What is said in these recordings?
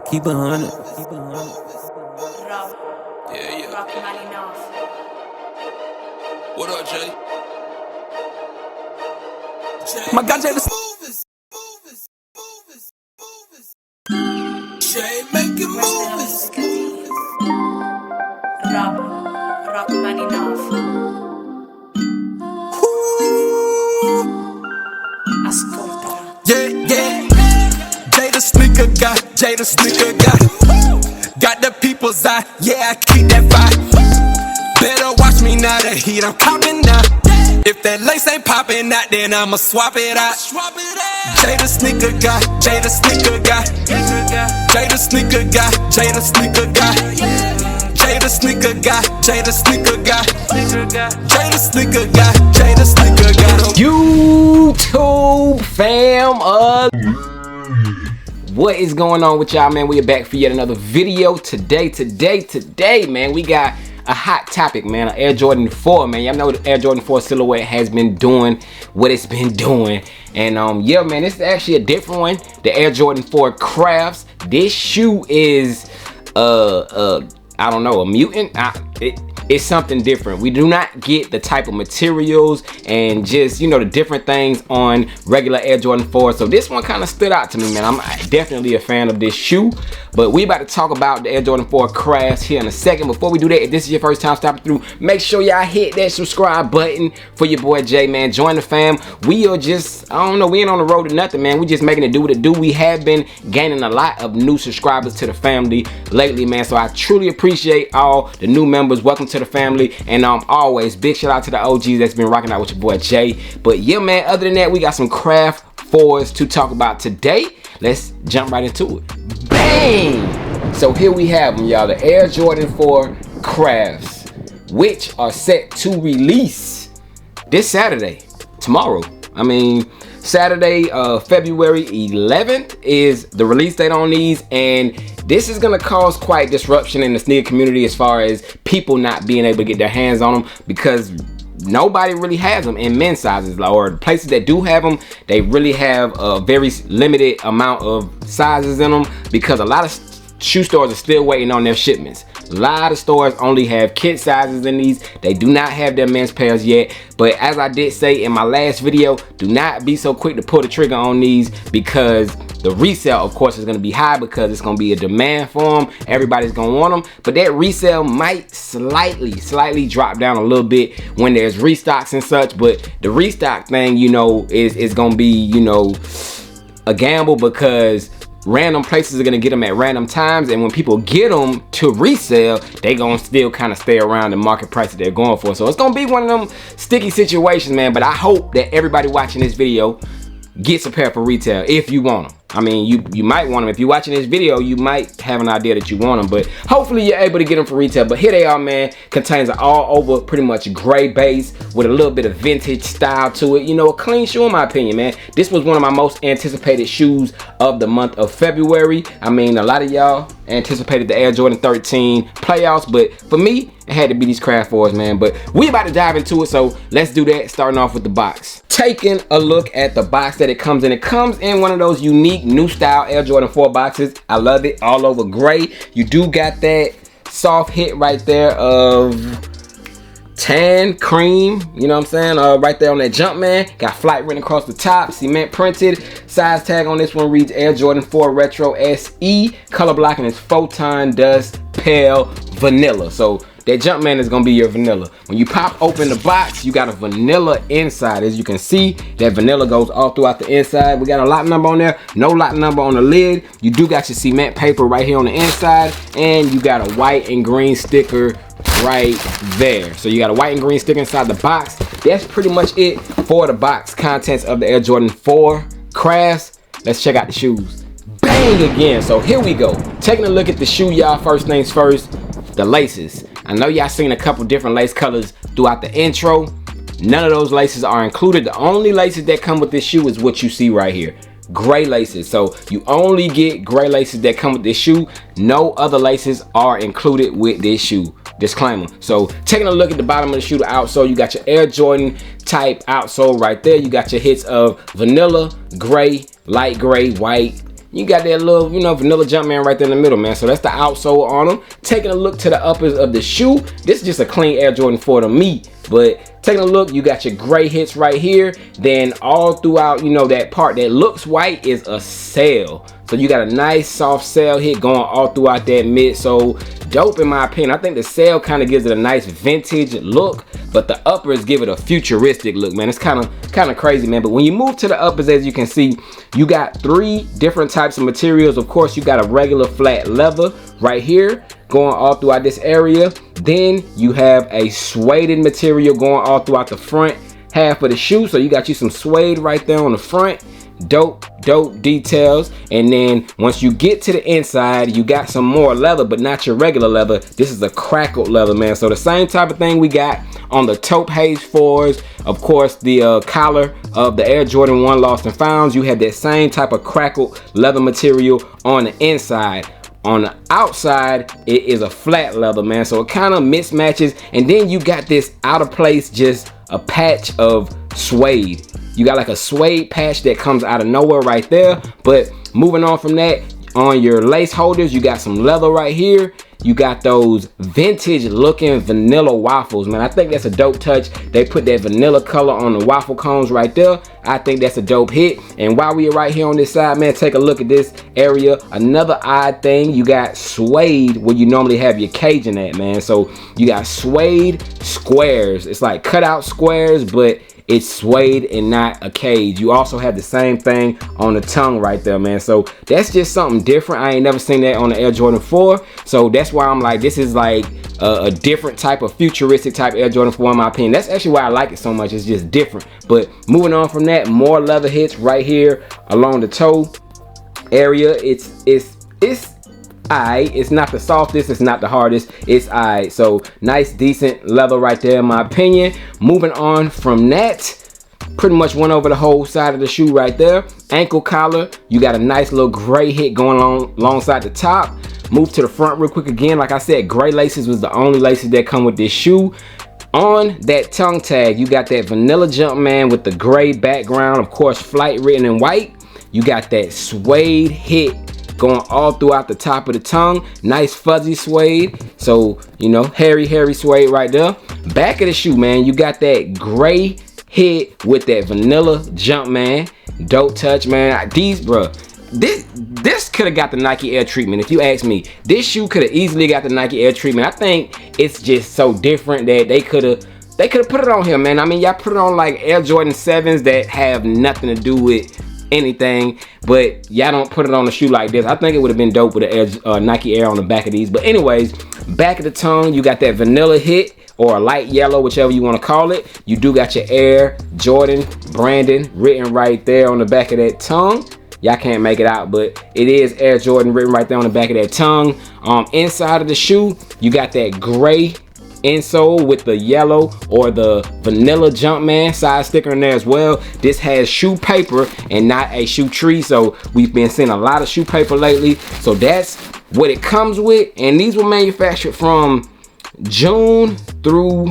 Keep it 100. Yeah. What up, Jay? My God, Jay the Jay making movies. Rock money enough. Ascoltala. yeah. Jay the sneaker guy, Jay the sneaker guy. Got the people's eye, yeah, I keep that vibe. Better watch me now, the heat I'm copping now. If that lace ain't popping out, then I'ma swap it out. Jay the sneaker guy, Jay the sneaker guy. Jay the sneaker guy, Jay the sneaker guy. Jay the sneaker guy, Jay the sneaker guy. Jay the sneaker guy, Jay the sneaker guy. YouTube fam, what is going on with y'all, man? We are back for yet another video today, man. We got a hot topic, man. An Air Jordan 4, man. Y'all know the Air Jordan 4 silhouette has been doing what it's been doing. And yeah, man, this is actually a different one. The Air Jordan 4 Crafts. This shoe is I don't know, a mutant. It's something different. We do not get the type of materials and just, you know, the different things on regular Air Jordan 4. So this one kind of stood out to me, man. I'm definitely a fan of this shoe. But we about to talk about the Air Jordan 4 Crafts here in a second. Before we do that, if this is your first time stopping through, make sure y'all hit that subscribe button for your boy Jay, man. Join the fam. We are just, I don't know, we ain't on the road to nothing, man. We just making it do what it do. We have been gaining a lot of new subscribers to the family lately, man. So I truly appreciate all the new members. Welcome to the family. And always big shout out to the OGs that's been rocking out with your boy Jay. But yeah, man, other than that, we got some craft 4s to talk about today. Let's jump right into it. Bang! So here we have them, y'all, the Air Jordan 4 Crafts, which are set to release this Saturday, tomorrow. I mean, Saturday, February 11th is the release date on these, and this is gonna cause quite disruption in the sneaker community as far as people not being able to get their hands on them, because nobody really has them in men's sizes, or the places that do have them, they really have a very limited amount of sizes in them, because a lot of shoe stores are still waiting on their shipments. A lot of stores only have kid sizes in these. They do not have their men's pairs yet. But as I did say in my last video, do not be so quick to pull the trigger on these, because the resale, of course, is going to be high, because it's going to be a demand for them. Everybody's going to want them. But that resale might slightly drop down a little bit when there's restocks and such. But the restock thing, you know, is going to be, you know, a gamble, because random places are gonna get them at random times, and when people get them to resell, they gonna still kind of stay around the market price that they're going for. So it's gonna be one of them sticky situations, man. But I hope that everybody watching this video gets a pair for retail if you want them. I mean, you might want them. If you're watching this video, you might have an idea that you want them, but hopefully you're able to get them for retail. But here they are, man. Contains an all over pretty much gray base with a little bit of vintage style to it. You know, a clean shoe in my opinion, man. This was one of my most anticipated shoes of the month of February. I mean, a lot of y'all anticipated the Air Jordan 13 playoffs, but for me, it had to be these Craft 4s, man. But we about to dive into it, so let's do that, starting off with the box. Taking a look at the box that it comes in one of those unique new style Air Jordan 4 boxes. I love it, all over gray. You do got that soft hit right there of tan cream, you know what I'm saying, right there on that Jumpman. Got flight written across the top, cement printed. Size tag on this one reads Air Jordan 4 Retro SE. Color blocking is Photon Dust Pale Vanilla. So that Jumpman is gonna be your vanilla. When you pop open the box, you got a vanilla inside. As you can see, that vanilla goes all throughout the inside. We got a lot number on there, no lot number on the lid. You do got your cement paper right here on the inside, and you got a white and green sticker right there. So you got a white and green sticker inside the box. That's pretty much it for the box contents of the Air Jordan 4 Crafts. Let's check out the shoes. Bang again. So here we go. Taking a look at the shoe, y'all. First things first, the laces. I know y'all seen a couple different lace colors throughout the intro. None of those laces are included. The only laces that come with this shoe is what you see right here. Gray laces. So you only get gray laces that come with this shoe. No other laces are included with this shoe. Disclaimer. So taking a look at the bottom of the shoe, the outsole, you got your Air Jordan type outsole right there. You got your hits of vanilla, gray, light gray, white, You got that little, you know, vanilla Jumpman right there in the middle, man. So that's the outsole on them. Taking a look to the uppers of the shoe. This is just a clean Air Jordan 4 to me. But taking a look, you got your gray hits right here. Then all throughout, you know, that part that looks white is a sail. So you got a nice soft sail hit going all throughout that midsole. Dope in my opinion. I think the sail kind of gives it a nice vintage look, but the uppers give it a futuristic look, man. It's kind of crazy, man. But when you move to the uppers, as you can see, you got 3 different types of materials. Of course, you got a regular flat leather right here going all throughout this area. Then you have a suede material going all throughout the front half of the shoe. So you got you some suede right there on the front. Dope details. And then once you get to the inside, you got some more leather, but not your regular leather. This is a crackled leather, man. So the same type of thing we got on the taupe haze 4s. Of course, the collar of the Air Jordan 1 Lost and Founds, you have that same type of crackled leather material on the inside. On the outside, it is a flat leather, man. So it kind of mismatches. And then you got this out of place, just a patch of suede. You got like a suede patch that comes out of nowhere right there. But moving on from that, on your lace holders, you got some leather right here. You got those vintage looking vanilla waffles, man. I think that's a dope touch. They put that vanilla color on the waffle cones right there. I think that's a dope hit. And while we are right here on this side, man, take a look at this area. Another odd thing, you got suede where you normally have your Cajun at, man. So you got suede squares. It's like cutout squares, but it's suede and not a cage. You also have the same thing on the tongue right there, man. So that's just something different. I ain't never seen that on the Air Jordan 4. So that's why I'm like, this is like a different type of futuristic type Air Jordan 4 in my opinion. That's actually why I like it so much. It's just different. But moving on from that, more leather hits right here along the toe area. It's alright. It's not the softest, it's not the hardest, it's alright. So nice decent leather right there in my opinion. Moving on from that, pretty much went over the whole side of the shoe right there. Ankle collar, you got a nice little gray hit going alongside the top. Move to the front real quick again. Like I said, gray laces was the only laces that come with this shoe. On that tongue tag, you got that vanilla Jumpman with the gray background, of course flight written in white. You got that suede hit going all throughout the top of the tongue. Nice fuzzy suede. So, you know, hairy suede right there. Back of the shoe, man, you got that gray hit with that vanilla Jumpman. Dope touch, man. These, bruh, this could have got the Nike Air treatment if you ask me. This shoe could have easily got the Nike Air treatment. I think it's just so different that they could have put it on here, man. I mean, y'all put it on like Air Jordan 7s that have nothing to do with anything, but y'all don't put it on a shoe like this. I think it would have been dope with the Nike Air on the back of these. But anyways, back of the tongue, you got that vanilla hit or a light yellow, whichever you want to call it. You do got your Air Jordan branding written right there on the back of that tongue. Y'all can't make it out, but it is Air Jordan written right there on the back of that tongue. Inside of the shoe, you got that gray insole with the yellow or the vanilla Jumpman side sticker in there as well. This has shoe paper and not a shoe tree, so we've been seeing a lot of shoe paper lately. So that's what it comes with, and these were manufactured from June through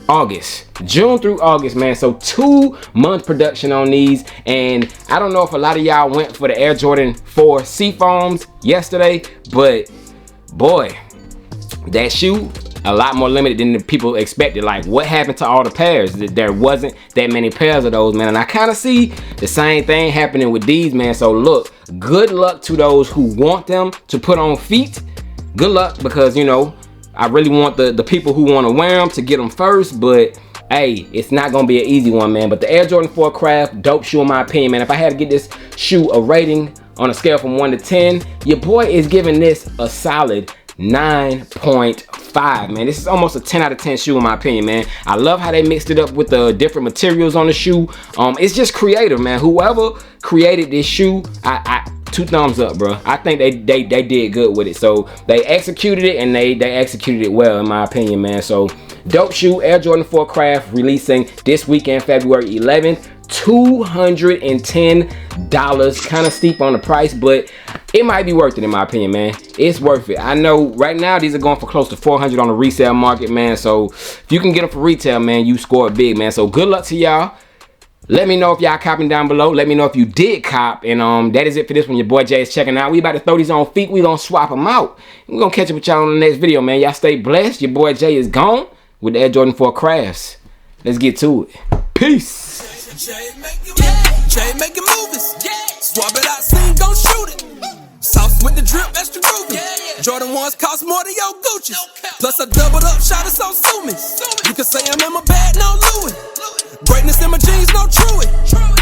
August. June through August, man. So 2-month production on these. And I don't know if a lot of y'all went for the Air Jordan 4 Seafoams yesterday, but boy, that shoe a lot more limited than the people expected. Like, what happened to all the pairs? There wasn't that many pairs of those, man. And I kind of see the same thing happening with these, man. So look, good luck to those who want them to put on feet. Good luck, because, you know, I really want the people who want to wear them to get them first. But hey, it's not gonna be an easy one, man. But the Air Jordan 4 Craft, dope shoe in my opinion, man. If I had to get this shoe a rating on a scale from 1 to 10, your boy is giving this a solid 9.5, man. This is almost a 10 out of 10 shoe in my opinion, man. I love how they mixed it up with the different materials on the shoe. It's just creative, man. Whoever created this shoe, I 2 thumbs up, bro. I think they did good with it. So they executed it, and they executed it well in my opinion, man. So dope shoe, Air Jordan 4 Craft, releasing this weekend, February 11th. $210, kind of steep on the price, but it might be worth it in my opinion, man. It's worth it. I know right now these are going for close to $400 on the resale market, man. So if you can get them for retail, man, you scored big, man. So good luck to y'all. Let me know if y'all copping down below. Let me know if you did cop. And that is it for this one. Your boy Jay is checking out. We about to throw these on feet. We gonna swap them out. We gonna catch up with y'all on the next video, man. Y'all stay blessed. Your boy Jay is gone with the Air Jordan 4 crafts. Let's get to it. Peace. Jay making movies. Swap it out, scene, gon' shoot it. Sauce with the drip, extra groovy. Jordan 1s cost more than your Gucci's. Plus I doubled up, shot it so sue me. You can say I'm in my bag, no Louis. Greatness in my jeans, no Truey.